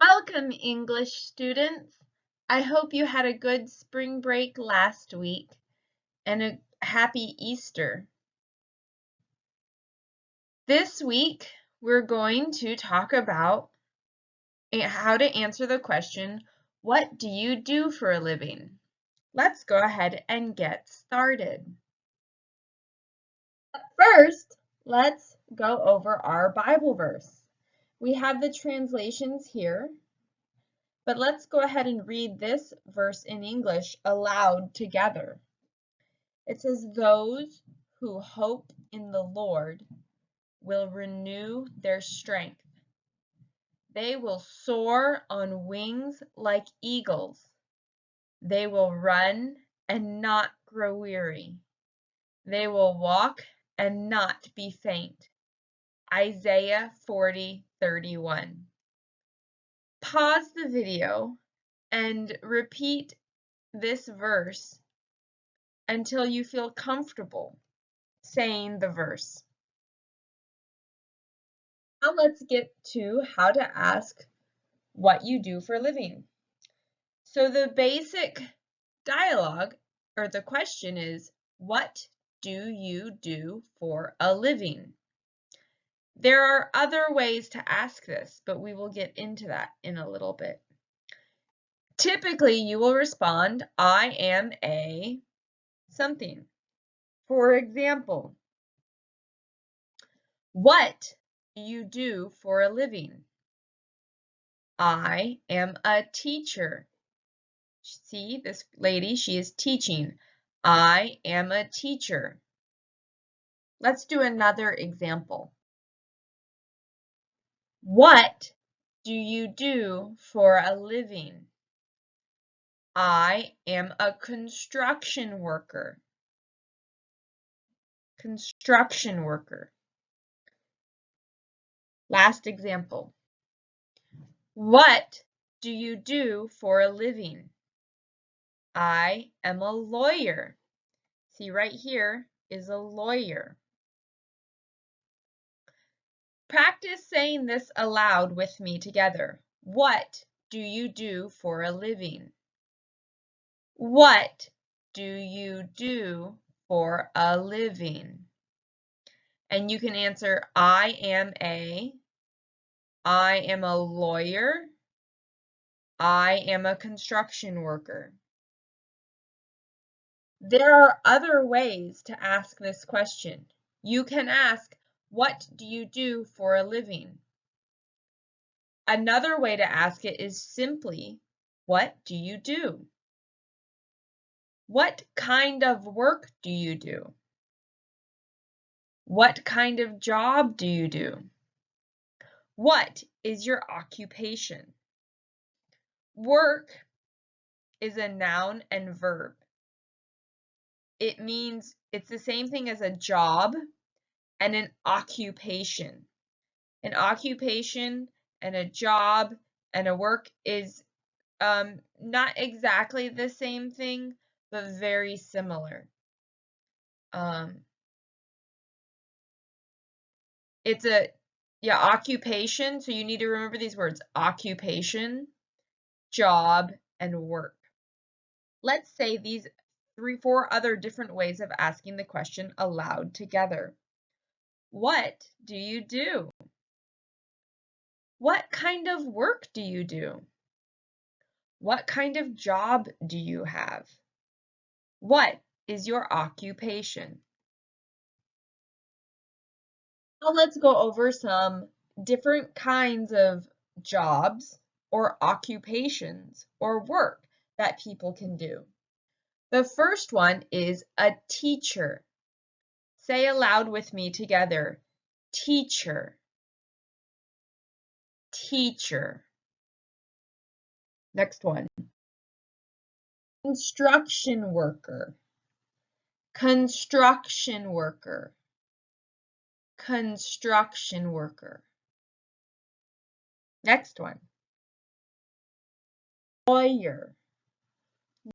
Welcome, English students. I hope you had a good spring break last week and a happy Easter. This week, we're going to talk about how to answer the question, what do you do for a living? Let's go ahead and get started. First, let's go over our Bible verse. We have the translations here. But let's go ahead and read this verse in English aloud together. It says, "Those who hope in the Lord will renew their strength. They will soar on wings like eagles. They will run and not grow weary. They will walk and not be faint." Isaiah 40:31. Pause the video and repeat this verse until you feel comfortable saying the verse. Now let's get to how to ask what you do for a living. So the basic dialogue or the question is, what do you do for a living? There are other ways to ask this, but we will get into that in a little bit. Typically, you will respond, I am a something. For example, what do you do for a living? I am a teacher. See, this lady, she is teaching. I am a teacher. Let's do another example. What do you do for a living? I am a construction worker. Construction worker. Last example. What do you do for a living? I am a lawyer. See, right here is a lawyer. Practice saying this aloud with me together. What do you do for a living? What do you do for a living? And you can answer, I am a lawyer, I am a construction worker. There are other ways to ask this question. You can ask, what do you do for a living? Another way to ask it is simply, what do you do? What kind of work do you do? What kind of job do you do? What is your occupation? Work is a noun and verb. It means it's the same thing as a job and an occupation. An occupation and a job and a work is not exactly the same thing, but very similar. It's a occupation, so you need to remember these words: occupation, job, and work. Let's say these 4 other different ways of asking the question aloud together. What do you do? What kind of work do you do? What kind of job do you have? What is your occupation? Now let's go over some different kinds of jobs or occupations or work that people can do. The first one is a teacher. Say aloud with me together, teacher, teacher. Next one, construction worker, construction worker, construction worker. Next one, lawyer,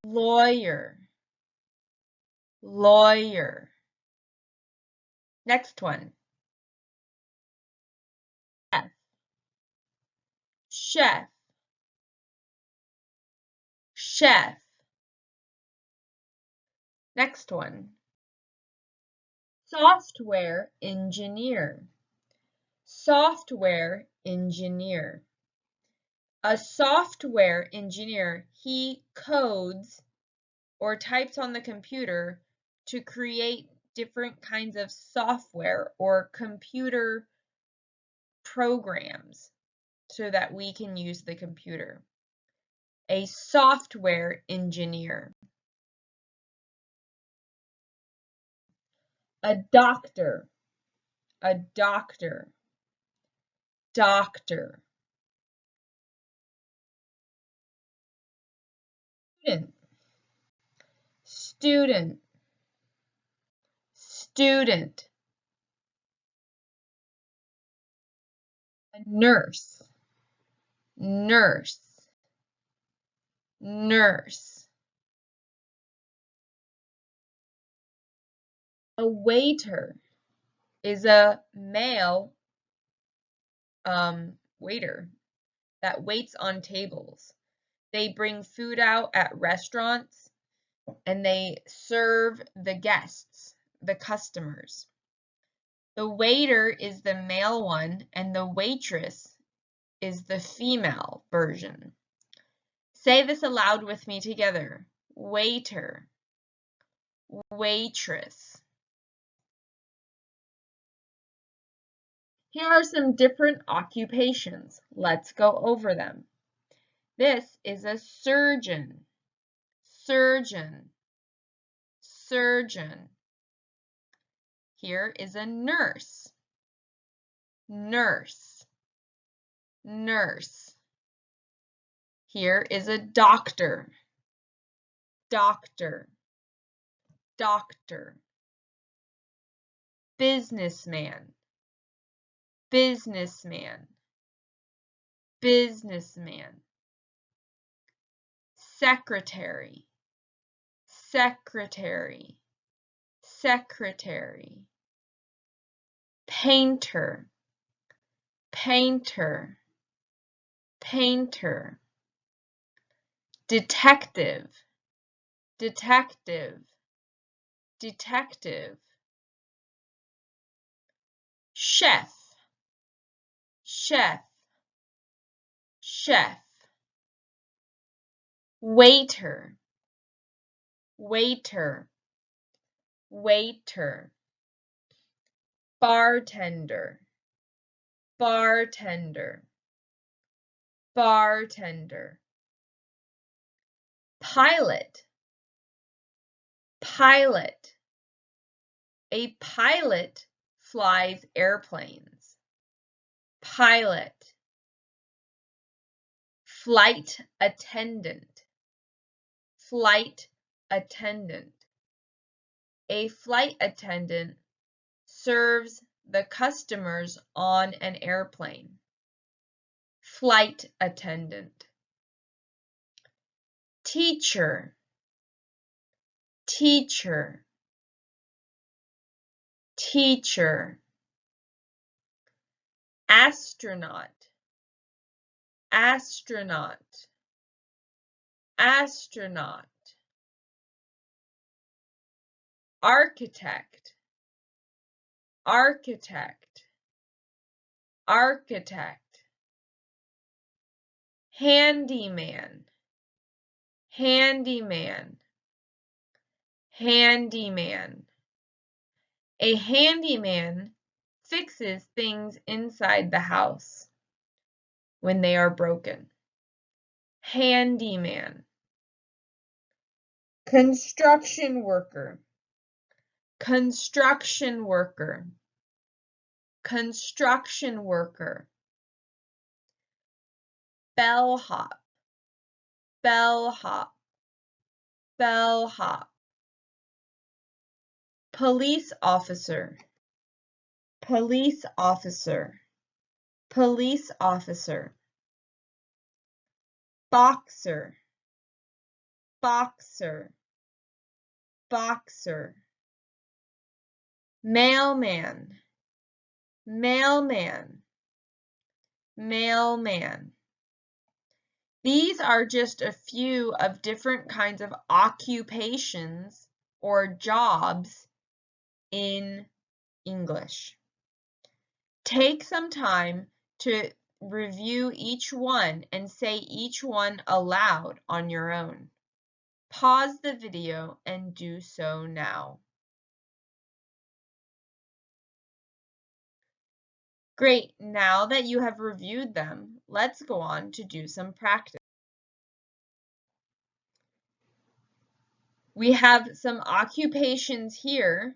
lawyer, lawyer. Next one, chef, chef, chef. Next one. Software engineer. Software engineer. A software engineer, he codes or types on the computer to create different kinds of software or computer programs so that we can use the computer. A software engineer. A doctor. A doctor. Doctor. Student. Student. Student. A nurse. Nurse. Nurse. A waiter is a male waiter that waits on tables. They bring food out at restaurants and they serve the guests, the customers. The waiter is the male one and the waitress is the female version. Say this aloud with me together. Waiter, waitress. Here are some different occupations. Let's go over them. This is a surgeon, surgeon, surgeon. Here is a nurse, nurse, nurse. Here is a doctor, doctor, doctor. Businessman, businessman, businessman. Secretary, secretary, secretary. Painter, painter, painter. Detective, detective, detective. Chef, chef, chef. Waiter, waiter, waiter. Bartender, bartender, bartender. Pilot, pilot. A pilot flies airplanes. Pilot. Flight attendant, flight attendant. A flight attendant serves the customers on an airplane. Flight attendant. Teacher, teacher, teacher. Astronaut, astronaut, astronaut. Architect, architect, architect. Handyman, handyman, handyman. A handyman fixes things inside the house when they are broken. Handyman. Construction worker, construction worker, construction worker. Bellhop, bellhop, bellhop. Police officer, police officer, police officer. Boxer, boxer, boxer. Mailman, mailman, mailman. These are just a few of different kinds of occupations or jobs in English. Take some time to review each one and say each one aloud on your own. Pause the video and do so now. Great, now that you have reviewed them, let's go on to do some practice. We have some occupations here,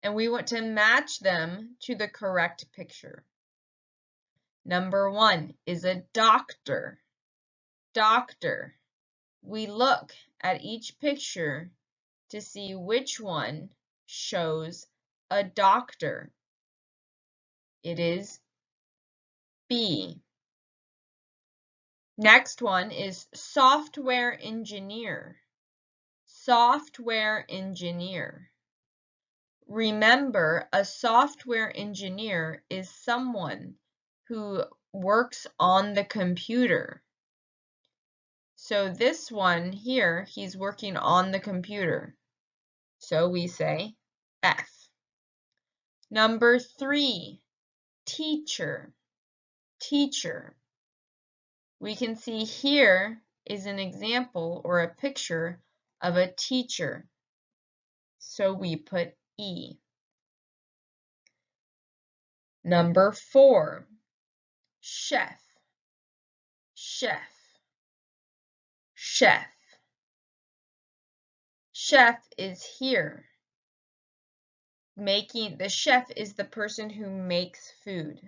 and we want to match them to the correct picture. Number 1 is a doctor. Doctor. We look at each picture to see which one shows a doctor. It is B. Next one is software engineer. Software engineer. Remember, a software engineer is someone who works on the computer. So this one here, he's working on the computer. So we say F. Number 3, teacher. Teacher. We can see here is an example or a picture of a teacher. So we put E. Number 4, chef. Chef. Chef. Chef is here. The chef is the person who makes food.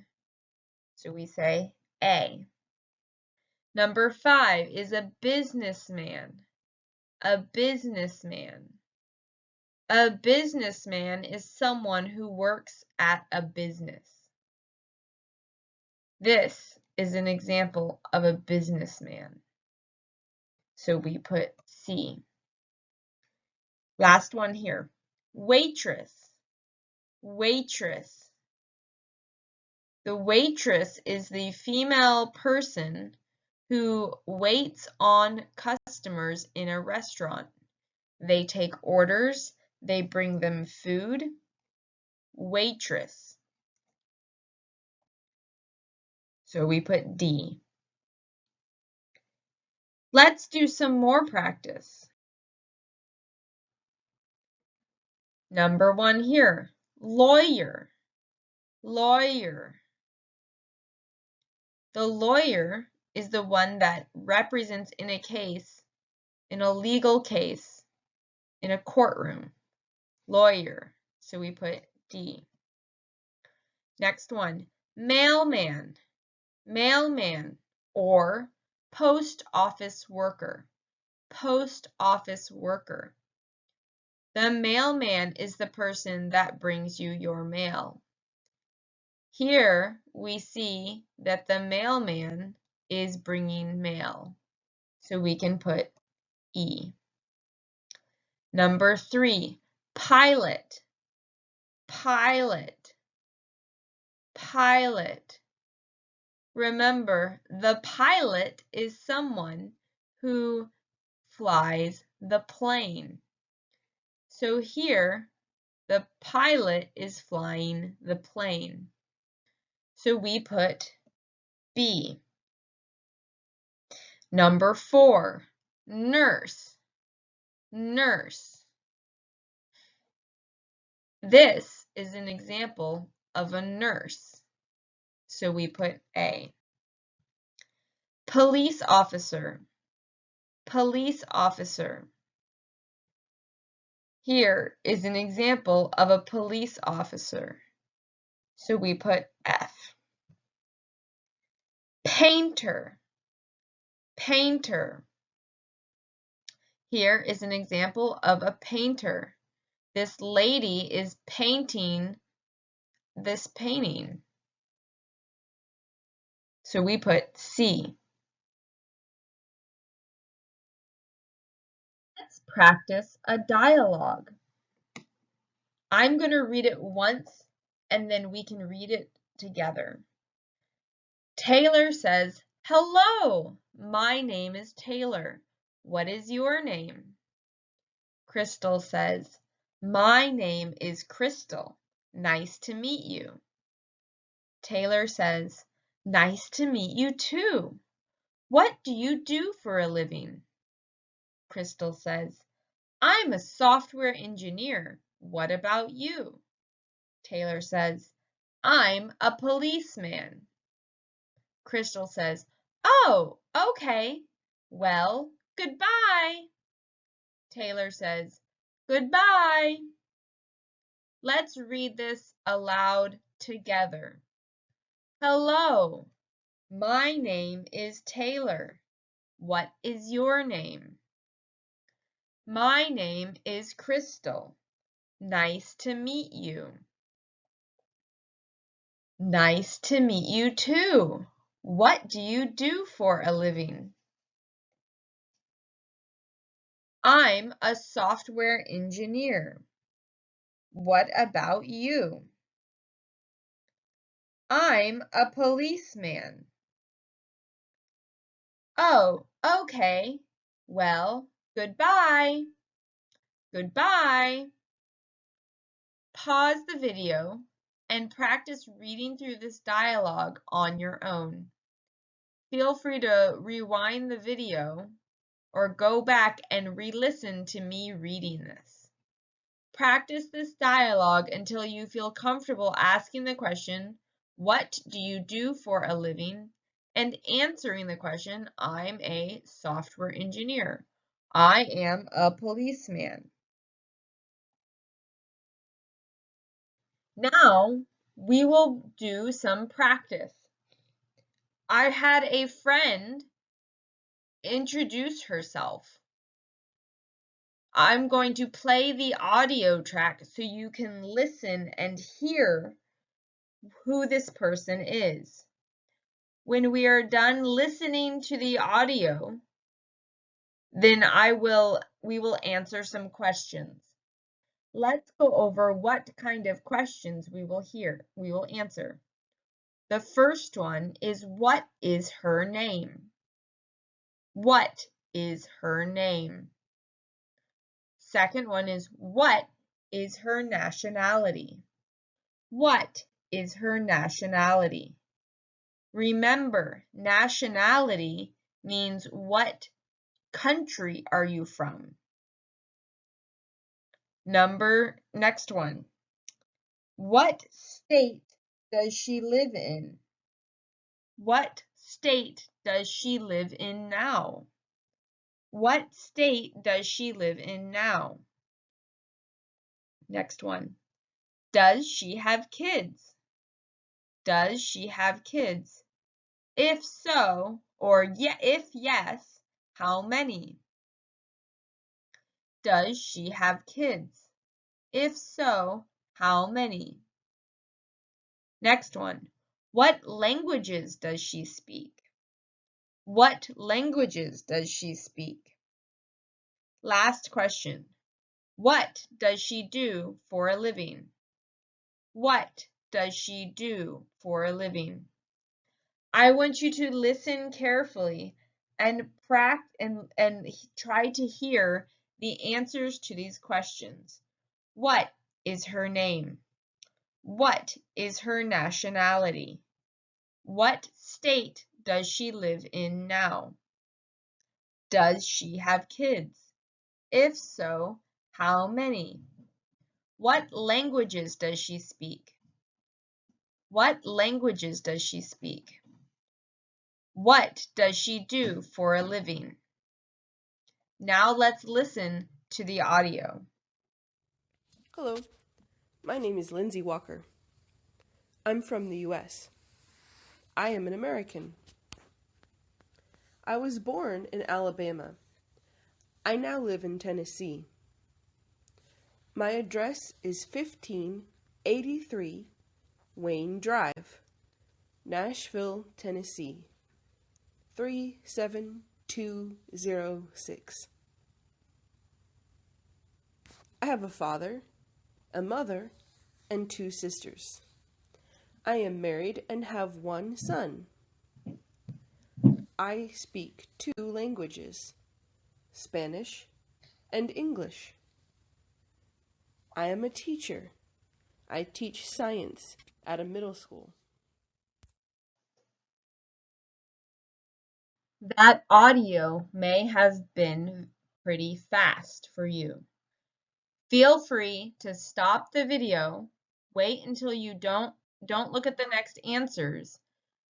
So we say A. Number 5 is a businessman. A businessman. A businessman is someone who works at a business. This is an example of a businessman. So we put C. Last one here. Waitress. Waitress. The waitress is the female person who waits on customers in a restaurant. They take orders, they bring them food. Waitress. So we put D. Let's do some more practice. Number 1 here, lawyer. Lawyer. The lawyer is the one that represents in a case, in a legal case, in a courtroom. Lawyer. So we put D. Next one, mailman. Mailman or post office worker. Post office worker. The mailman is the person that brings you your mail. Here we see that the mailman is bringing mail. So we can put E. Number 3, pilot. Pilot. Pilot. Remember, the pilot is someone who flies the plane. So here, the pilot is flying the plane. So we put B. Number 4, nurse. Nurse. This is an example of a nurse. So we put A. Police officer. Police officer. Here is an example of a police officer. So we put F. Painter. Painter. Here is an example of a painter. This lady is painting this painting. So we put C. Let's practice a dialogue. I'm going to read it once and then we can read it together. Taylor says, "Hello, My name is Taylor. What is your name? Crystal says, My name is Crystal. Nice to meet you. Taylor says, Nice to meet you too. What do you do for a living? Crystal says, I'm a software engineer. What about you? Taylor says, I'm a policeman. Crystal says, Oh, okay. Well, goodbye. Taylor says, Goodbye. Let's read this aloud together. Hello, my name is Taylor. What is your name? My name is Crystal. Nice to meet you. Nice to meet you too. What do you do for a living? I'm a software engineer. What about you? I'm a policeman. Oh, okay. Well, goodbye. Goodbye. Pause the video and practice reading through this dialogue on your own. Feel free to rewind the video or go back and re-listen to me reading this. Practice this dialogue until you feel comfortable asking the question, what do you do for a living? And answering the question, I'm a software engineer. I am a policeman. Now we will do some practice. I had a friend introduce herself. I'm going to play the audio track so you can listen and hear who this person is. When we are done listening to the audio, then we will answer some questions. Let's go over what kind of questions we will answer. The first one is, what is her name? What is her name? Second one is, what is her nationality? What is her nationality? Remember, nationality means what country are you from? Next one. What state does she live in? What state does she live in now? What state does she live in now? Next one. Does she have kids? Does she have kids? If so, or if yes, how many? Does she have kids? If so, how many? Next one. What languages does she speak? What languages does she speak? Last question. What does she do for a living? What does she do for a living? I want you to listen carefully and try to hear the answers to these questions. What is her name? What is her nationality? What state does she live in now? Does she have kids? If so, how many? What languages does she speak? What languages does she speak? What does she do for a living? Now let's listen to the audio. Hello, my name is Lindsay Walker. I'm from the U.S. I am an American. I was born in Alabama. I now live in Tennessee. My address is 1583 Wayne Drive, Nashville, Tennessee, 37206. I have a father, a mother, and 2 sisters. I am married and have 1 son. I speak 2 languages, Spanish and English. I am a teacher. I teach science at a middle school. That audio may have been pretty fast for you. Feel free to stop the video, wait until you don't look at the next answers,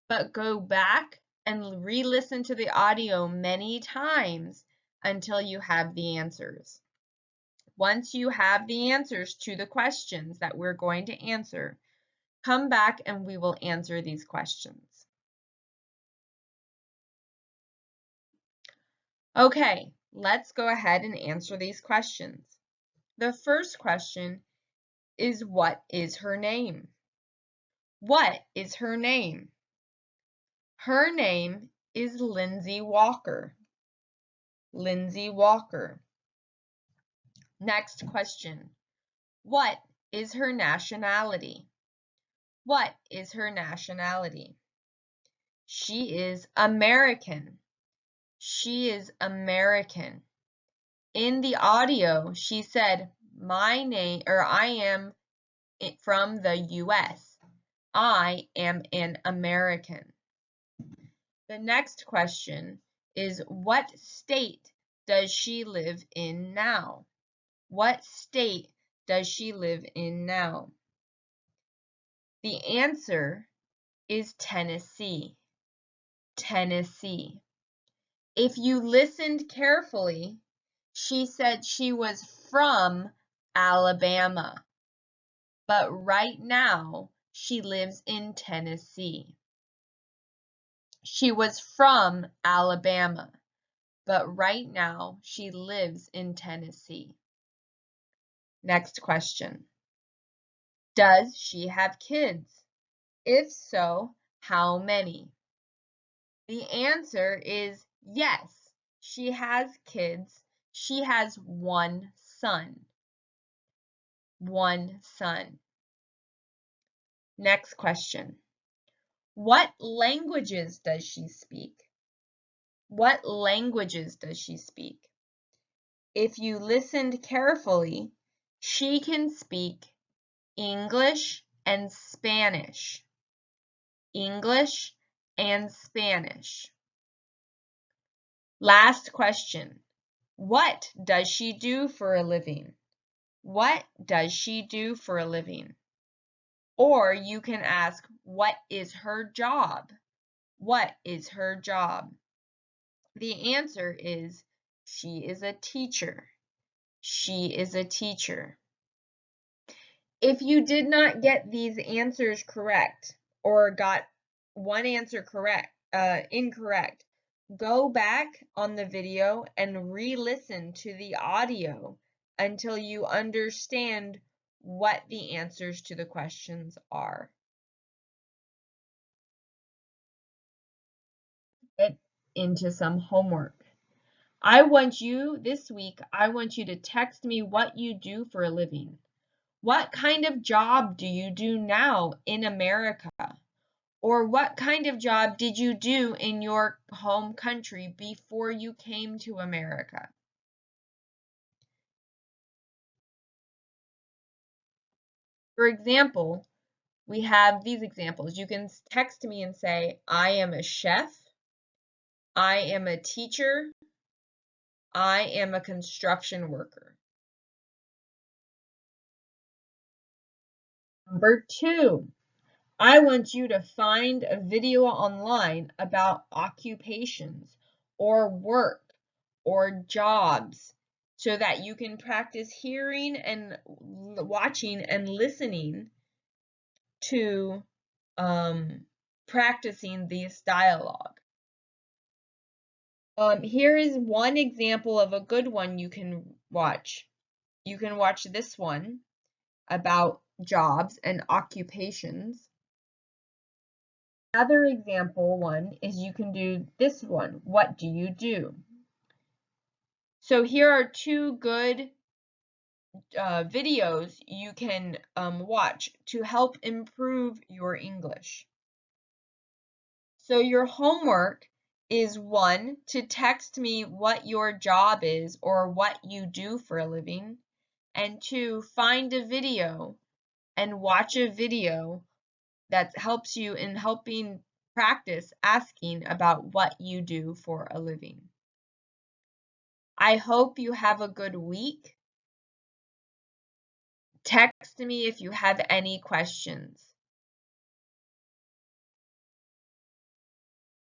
but go back and re-listen to the audio many times until you have the answers. Once you have the answers to the questions that we're going to answer, come back and we will answer these questions. Okay, let's go ahead and answer these questions. The first question is, what is her name? What is her name? Her name is Lindsay Walker. Lindsay Walker. Next question. What is her nationality? What is her nationality? She is American. She is American. In the audio, she said, my name, or I am from the US. I am an American. The next question is, what state does she live in now? What state does she live in now? The answer is Tennessee. Tennessee. If you listened carefully, she said she was from Alabama, but right now she lives in Tennessee. She was from Alabama, but right now she lives in Tennessee. Next question. Does she have kids? If so, how many? The answer is yes, she has kids. She has one son. One son. Next question. What languages does she speak? What languages does she speak? If you listened carefully, she can speak English and Spanish. English and Spanish. Last question. What does she do for a living? What does she do for a living? Or you can ask, what is her job? What is her job? The answer is, she is a teacher. She is a teacher. If you did not get these answers correct, or got one answer incorrect, go back on the video and re-listen to the audio until you understand what the answers to the questions are. Get into some homework. This week, I want you to text me what you do for a living. What kind of job do you do now in America? Or what kind of job did you do in your home country before you came to America? For example, we have these examples. You can text me and say, I am a chef, I am a teacher, I am a construction worker. Number 2, I want you to find a video online about occupations or work or jobs so that you can practice hearing and watching and listening to practicing this dialogue. Here is one example of a good one you can watch. You can watch this one about jobs and occupations. Another example one is you can do this one. What do you do? So here are 2 good videos you can watch to help improve your English. So your homework is 1, to text me what your job is or what you do for a living, and 2, find a video and watch a video that helps you in helping practice asking about what you do for a living. I hope you have a good week. Text me if you have any questions.